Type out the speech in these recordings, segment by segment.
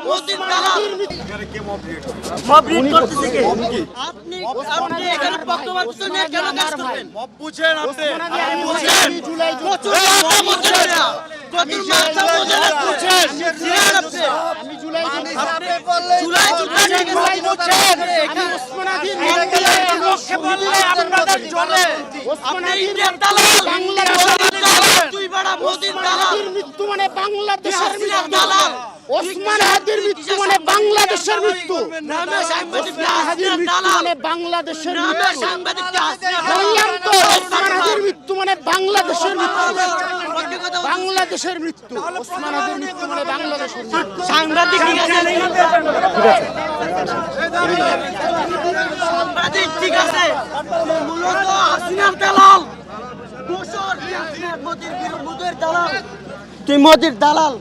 মোদির দালাল। Mob read করতেছে কে? আপনি এখানে বক্তব্য নিয়ে কেন কাজ করবেন? মব বুঝেন আপনি বুঝেন প্রচুর মাথা বুঝেন না, প্রচুর মাথা বুঝেন না, বুঝেন জিরান আপনি। আমি জুলাই জুলাই বুঝছেন এখানে ওসমানাদির পক্ষে বললে আপনাদের চলে। আপনি ইন্ডিয়ার দালাল, বাংলাদেশের দালাল, তুই বড় মোদির দালাল, মৃত্যু মানে বাংলাদেশের হাসিনার দালাল। ওসমান হাদির মৃত্যু মানে বাংলাদেশের মৃত্যু। নামে সাংবাদিক হাদির হাসিনার মৃত্যু দালাল, মানে বাংলাদেশের নামে মৃত্যু। সাংবাদিক হাসিনার বললাম তো দালাল। ওসমান হাদির মৃত্যু মানে বাংলাদেশের মৃত্যু। বাংলাদেশের মৃত্যু। ওসমান হাদির মৃত্যু মানে বাংলাদেশের মৃত্যু। সাংবাদিক ঠিক আছে, সাংবাদিক ঠিক আছে, মূলত হাসিনার দালাল, দোষর হাসিনার মোদির দালাল, তুই মোদির দালাল।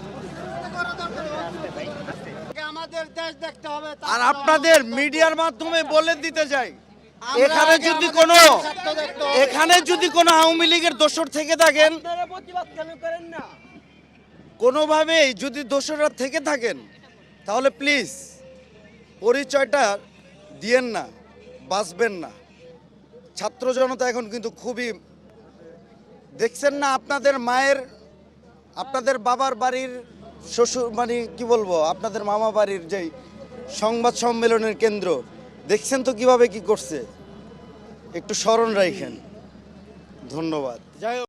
আর আপনাদের মিডিয়ার মাধ্যমে বলে দিতে চাই এখানে যদি কোনো আওয়ামী লীগের দোসর থেকে থাকেন, আপনারা প্রতিবাদ কেন করেন না? কোনোভাবেই যদি দোসররা থেকে থাকেন, তাহলে প্লিজ পরিচয়টা দিয়েন না, বাঁচবেন না। ছাত্র জনতা এখন কিন্তু খুবই, দেখছেন না আপনাদের মায়ের, আপনাদের বাবার বাড়ির শ্বশুর, মানে কি বলবো, আপনাদের মামা বাড়ির যেই সংবাদ সম্মেলনের কেন্দ্র, দেখছেন তো কিভাবে কি করছে। একটু স্মরণ রাখেন। ধন্যবাদ। যাই হোক।